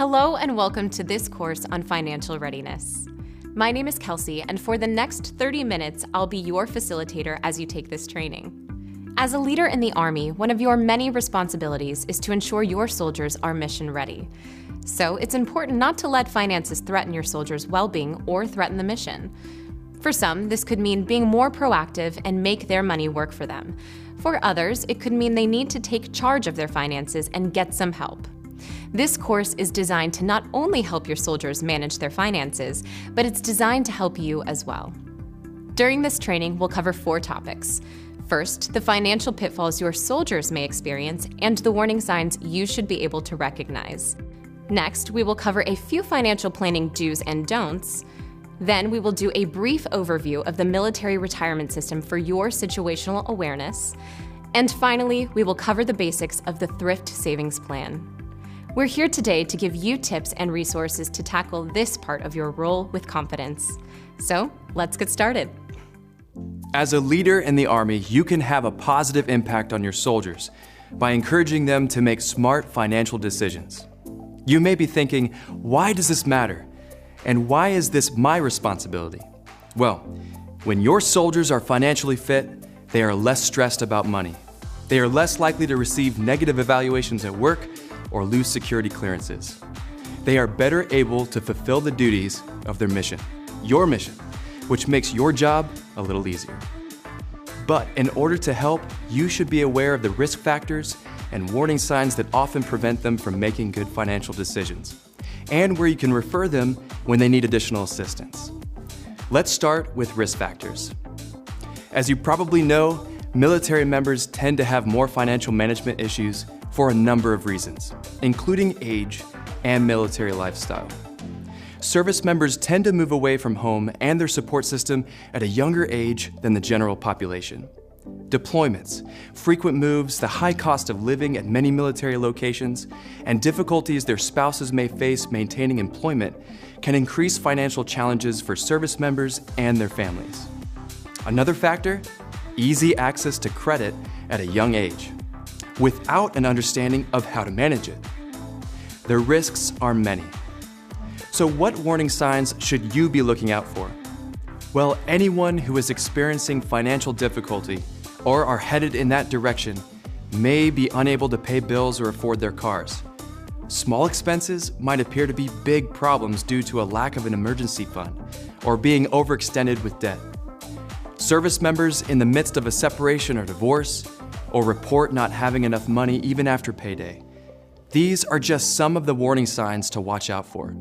Hello and welcome to this course on financial readiness. My name is Kelsey, and for the next 30 minutes, I'll be your facilitator as you take this training. As a leader in the Army, one of your many responsibilities is to ensure your soldiers are mission ready. So it's important not to let finances threaten your soldiers' well-being or threaten the mission. For some, this could mean being more proactive and make their money work for them. For others, it could mean they need to take charge of their finances and get some help. This course is designed to not only help your soldiers manage their finances, but it's designed to help you as well. During this training, we'll cover 4 topics. First, the financial pitfalls your soldiers may experience and the warning signs you should be able to recognize. Next, we will cover a few financial planning do's and don'ts. Then we will do a brief overview of the military retirement system for your situational awareness. And finally, we will cover the basics of the Thrift savings plan. We're here today to give you tips and resources to tackle this part of your role with confidence. So, let's get started. As a leader in the Army, you can have a positive impact on your soldiers by encouraging them to make smart financial decisions. You may be thinking, why does this matter? And why is this my responsibility? Well, when your soldiers are financially fit, they are less stressed about money. They are less likely to receive negative evaluations at work or lose security clearances. They are better able to fulfill the duties of their mission, your mission, which makes your job a little easier. But in order to help, you should be aware of the risk factors and warning signs that often prevent them from making good financial decisions, and where you can refer them when they need additional assistance. Let's start with risk factors. As you probably know, military members tend to have more financial management issues for a number of reasons, including age and military lifestyle. Service members tend to move away from home and their support system at a younger age than the general population. Deployments, frequent moves, the high cost of living at many military locations, and difficulties their spouses may face maintaining employment can increase financial challenges for service members and their families. Another factor, easy access to credit at a young age, without an understanding of how to manage it. The risks are many. So what warning signs should you be looking out for? Well, anyone who is experiencing financial difficulty or are headed in that direction may be unable to pay bills or afford their cars. Small expenses might appear to be big problems due to a lack of an emergency fund or being overextended with debt. Service members in the midst of a separation or divorce, or report not having enough money even after payday. These are just some of the warning signs to watch out for.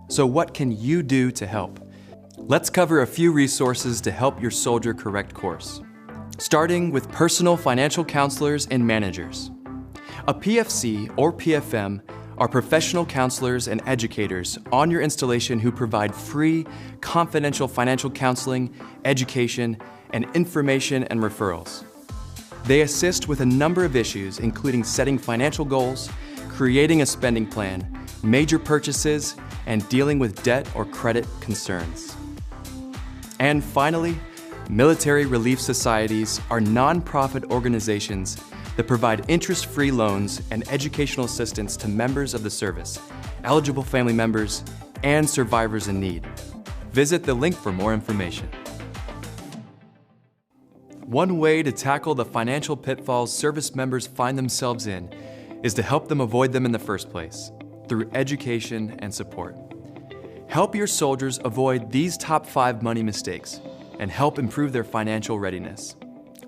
So what can you do to help? Let's cover a few resources to help your soldier correct course. Starting with personal financial counselors and managers. A PFC or PFM are professional counselors and educators on your installation who provide free, confidential financial counseling, education, and information and referrals. They assist with a number of issues, including setting financial goals, creating a spending plan, major purchases, and dealing with debt or credit concerns. And finally, military relief societies are nonprofit organizations that provide interest-free loans and educational assistance to members of the service, eligible family members, and survivors in need. Visit the link for more information. One way to tackle the financial pitfalls service members find themselves in is to help them avoid them in the first place, through education and support. Help your soldiers avoid these top 5 money mistakes and help improve their financial readiness.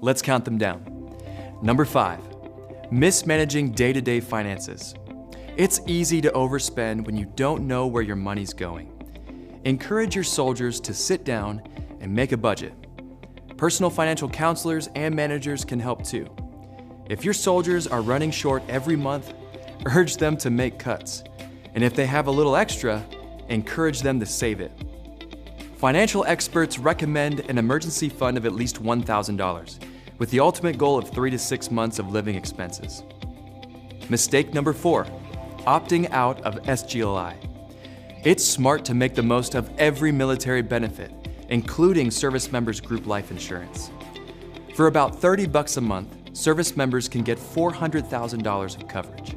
Let's count them down. Number 5, mismanaging day-to-day finances. It's easy to overspend when you don't know where your money's going. Encourage your soldiers to sit down and make a budget. Personal financial counselors and managers can help too. If your soldiers are running short every month, urge them to make cuts. And if they have a little extra, encourage them to save it. Financial experts recommend an emergency fund of at least $1,000, with the ultimate goal of 3 to 6 months of living expenses. Mistake number 4, opting out of SGLI. It's smart to make the most of every military benefit, including service members' group life insurance. For about $30 a month, service members can get $400,000 of coverage.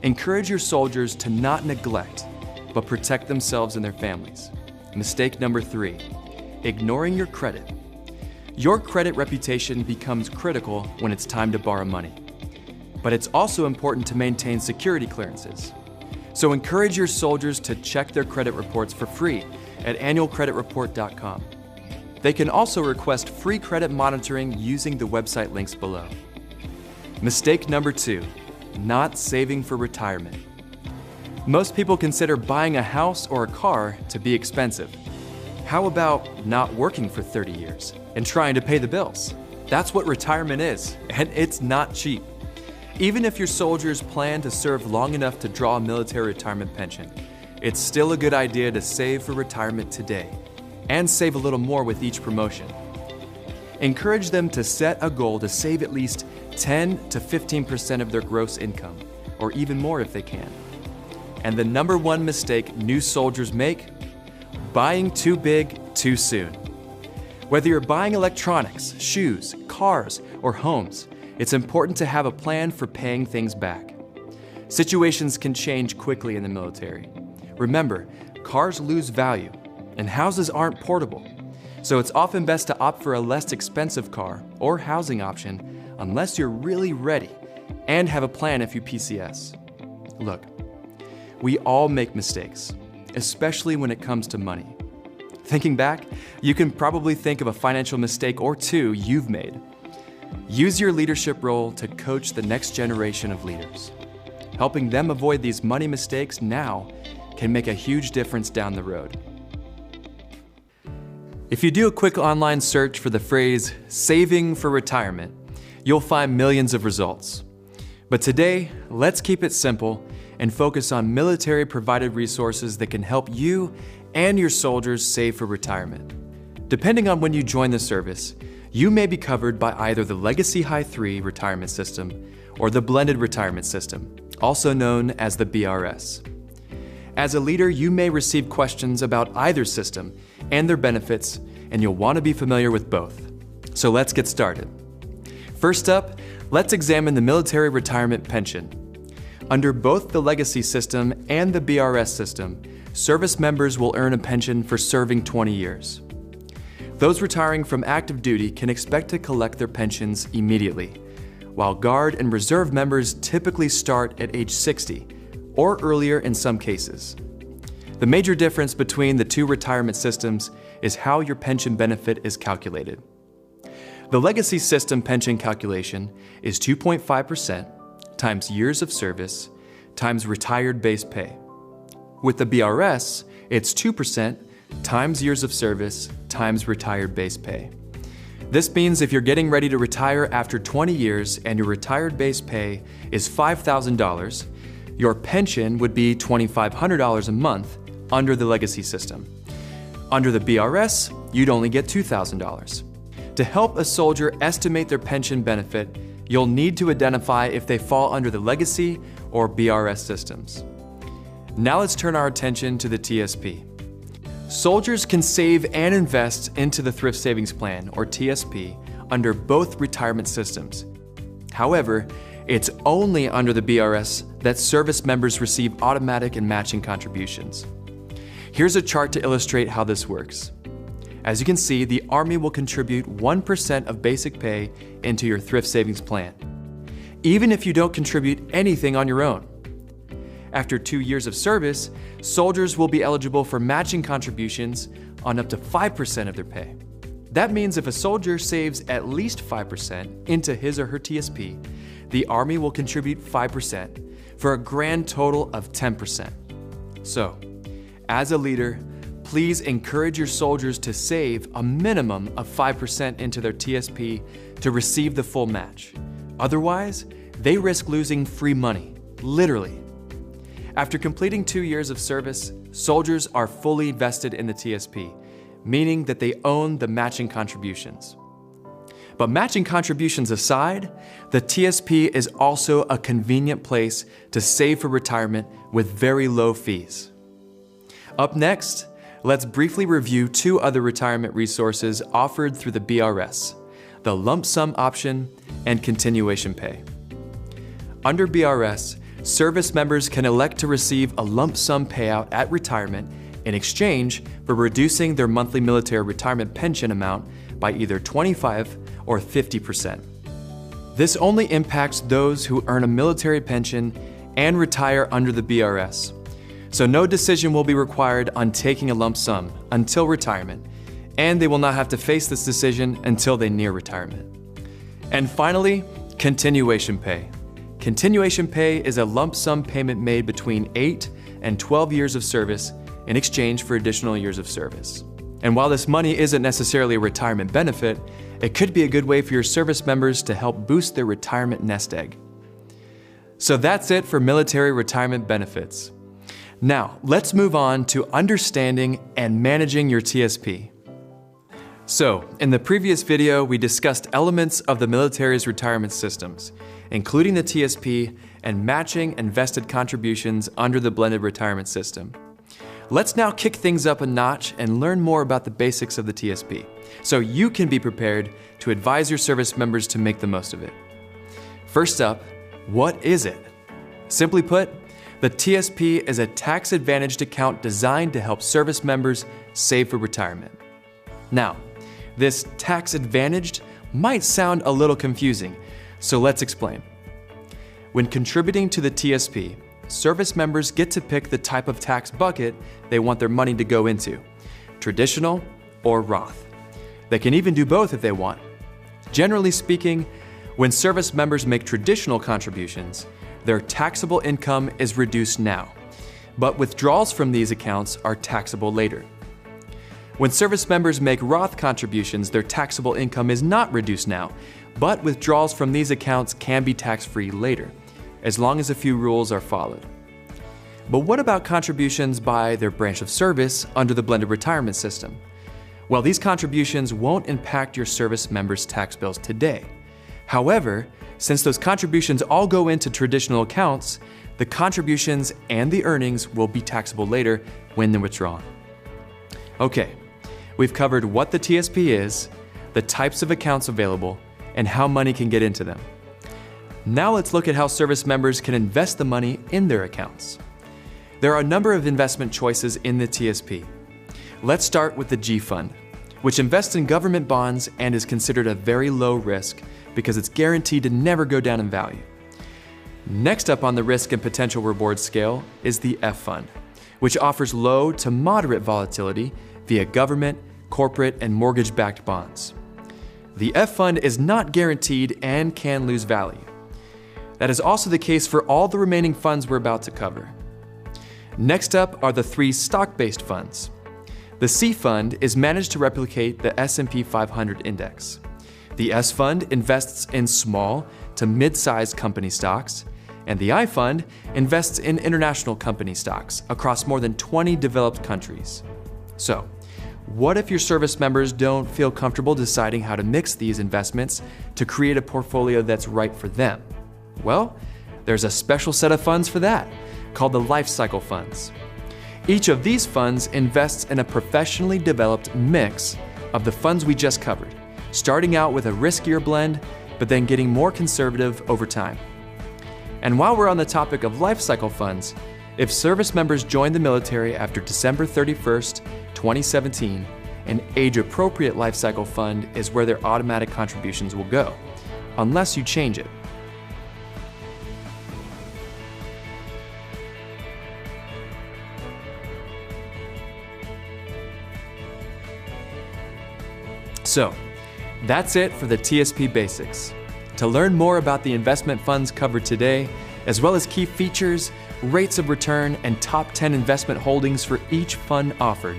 Encourage your soldiers to not neglect, but protect themselves and their families. Mistake number 3, ignoring your credit. Your credit reputation becomes critical when it's time to borrow money. But it's also important to maintain security clearances. So encourage your soldiers to check their credit reports for free at annualcreditreport.com. They can also request free credit monitoring using the website links below. Mistake number 2, not saving for retirement. Most people consider buying a house or a car to be expensive. How about not working for 30 years and trying to pay the bills? That's what retirement is, and it's not cheap. Even if your soldiers plan to serve long enough to draw a military retirement pension, it's still a good idea to save for retirement today and save a little more with each promotion. Encourage them to set a goal to save at least 10 to 15% of their gross income, or even more if they can. And the number 1 mistake new soldiers make: buying too big too soon. Whether you're buying electronics, shoes, cars, or homes, it's important to have a plan for paying things back. Situations can change quickly in the military. Remember, cars lose value, and houses aren't portable. So it's often best to opt for a less expensive car or housing option unless you're really ready and have a plan if you PCS. Look, we all make mistakes, especially when it comes to money. Thinking back, you can probably think of a financial mistake or 2 you've made. Use your leadership role to coach the next generation of leaders. Helping them avoid these money mistakes now can make a huge difference down the road. If you do a quick online search for the phrase saving for retirement, you'll find millions of results. But today, let's keep it simple and focus on military-provided resources that can help you and your soldiers save for retirement. Depending on when you join the service, you may be covered by either the Legacy High 3 retirement system or the Blended Retirement System, also known as the BRS. As a leader, you may receive questions about either system and their benefits, and you'll want to be familiar with both. So let's get started. First up, let's examine the military retirement pension. Under both the Legacy system and the BRS system, service members will earn a pension for serving 20 years. Those retiring from active duty can expect to collect their pensions immediately, while Guard and Reserve members typically start at age 60, or earlier in some cases. The major difference between the 2 retirement systems is how your pension benefit is calculated. The Legacy system pension calculation is 2.5% times years of service times retired base pay. With the BRS, it's 2% times years of service times retired base pay. This means if you're getting ready to retire after 20 years and your retired base pay is $5,000, your pension would be $2,500 a month under the Legacy system. Under the BRS, you'd only get $2,000. To help a soldier estimate their pension benefit, you'll need to identify if they fall under the Legacy or BRS systems. Now let's turn our attention to the TSP. Soldiers can save and invest into the Thrift Savings Plan, or TSP, under both retirement systems. However, it's only under the BRS that service members receive automatic and matching contributions. Here's a chart to illustrate how this works. As you can see, the Army will contribute 1% of basic pay into your Thrift Savings Plan, even if you don't contribute anything on your own. After 2 years of service, soldiers will be eligible for matching contributions on up to 5% of their pay. That means if a soldier saves at least 5% into his or her TSP, the Army will contribute 5% for a grand total of 10%. So, as a leader, please encourage your soldiers to save a minimum of 5% into their TSP to receive the full match. Otherwise, they risk losing free money, literally. After completing 2 years of service, soldiers are fully vested in the TSP, meaning that they own the matching contributions. But matching contributions aside, the TSP is also a convenient place to save for retirement with very low fees. Up next, let's briefly review 2 other retirement resources offered through the BRS, the lump sum option and continuation pay. Under BRS, service members can elect to receive a lump sum payout at retirement in exchange for reducing their monthly military retirement pension amount by either 25 or 50%. This only impacts those who earn a military pension and retire under the BRS. So no decision will be required on taking a lump sum until retirement, and they will not have to face this decision until they near retirement. And finally, continuation pay. Continuation pay is a lump sum payment made between 8 and 12 years of service in exchange for additional years of service. And while this money isn't necessarily a retirement benefit, it could be a good way for your service members to help boost their retirement nest egg. So that's it for military retirement benefits. Now, let's move on to understanding and managing your TSP. So, in the previous video, we discussed elements of the military's retirement systems, including the TSP and matching and vested contributions under the blended retirement system. Let's now kick things up a notch and learn more about the basics of the TSP, so you can be prepared to advise your service members to make the most of it. First up, what is it? Simply put, the TSP is a tax-advantaged account designed to help service members save for retirement. Now, this tax-advantaged might sound a little confusing, so let's explain. When contributing to the TSP, service members get to pick the type of tax bucket they want their money to go into, traditional or Roth. They can even do both if they want. Generally speaking, when service members make traditional contributions, their taxable income is reduced now, but withdrawals from these accounts are taxable later. When service members make Roth contributions, their taxable income is not reduced now, but withdrawals from these accounts can be tax-free later, as long as a few rules are followed. But what about contributions by their branch of service under the blended retirement system? Well, these contributions won't impact your service members' tax bills today. However, since those contributions all go into traditional accounts, the contributions and the earnings will be taxable later when they're withdrawn. Okay, we've covered what the TSP is, the types of accounts available, and how money can get into them. Now let's look at how service members can invest the money in their accounts. There are a number of investment choices in the TSP. Let's start with the G Fund, which invests in government bonds and is considered a very low risk because it's guaranteed to never go down in value. Next up on the risk and potential reward scale is the F Fund, which offers low to moderate volatility via government, corporate, and mortgage-backed bonds. The F Fund is not guaranteed and can lose value. That is also the case for all the remaining funds we're about to cover. Next up are the 3 stock-based funds. The C Fund is managed to replicate the S&P 500 index. The S Fund invests in small to mid-sized company stocks, and the I Fund invests in international company stocks across more than 20 developed countries. So, what if your service members don't feel comfortable deciding how to mix these investments to create a portfolio that's right for them? Well, there's a special set of funds for that, called the life cycle funds. Each of these funds invests in a professionally developed mix of the funds we just covered, starting out with a riskier blend, but then getting more conservative over time. And while we're on the topic of life cycle funds, if service members join the military after December 31st, 2017, an age-appropriate life cycle fund is where their automatic contributions will go, unless you change it. So, that's it for the TSP basics. To learn more about the investment funds covered today, as well as key features, rates of return, and top 10 investment holdings for each fund offered,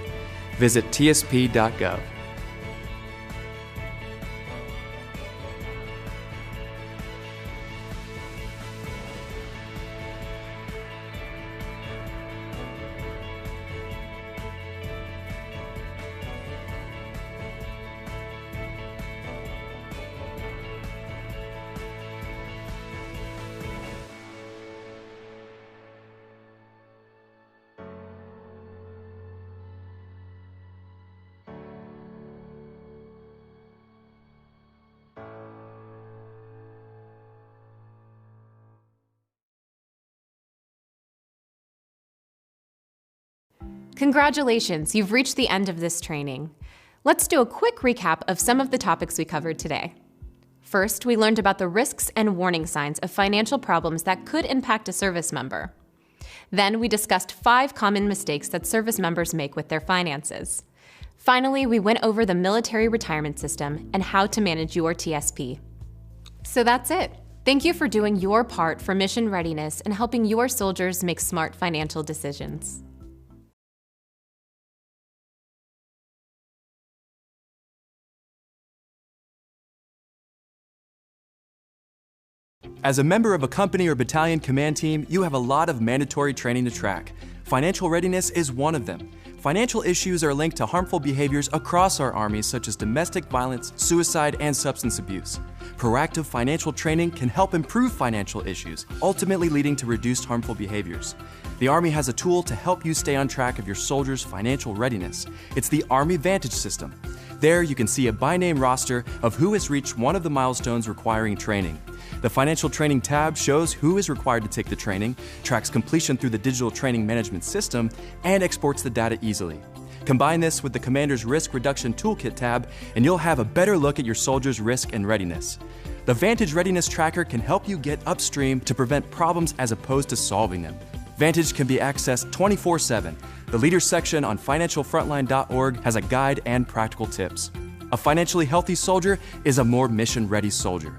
visit tsp.gov. Congratulations, you've reached the end of this training. Let's do a quick recap of some of the topics we covered today. First, we learned about the risks and warning signs of financial problems that could impact a service member. Then we discussed 5 common mistakes that service members make with their finances. Finally, we went over the military retirement system and how to manage your TSP. So that's it. Thank you for doing your part for mission readiness and helping your soldiers make smart financial decisions. As a member of a company or battalion command team, you have a lot of mandatory training to track. Financial readiness is one of them. Financial issues are linked to harmful behaviors across our armies, such as domestic violence, suicide, and substance abuse. Proactive financial training can help improve financial issues, ultimately leading to reduced harmful behaviors. The Army has a tool to help you stay on track of your soldiers' financial readiness. It's the Army Vantage system. There you can see a by-name roster of who has reached one of the milestones requiring training. The Financial Training tab shows who is required to take the training, tracks completion through the digital training management system, and exports the data easily. Combine this with the Commander's Risk Reduction Toolkit tab, and you'll have a better look at your soldiers' risk and readiness. The Vantage Readiness Tracker can help you get upstream to prevent problems as opposed to solving them. Vantage can be accessed 24/7. The Leaders section on financialfrontline.org has a guide and practical tips. A financially healthy soldier is a more mission-ready soldier.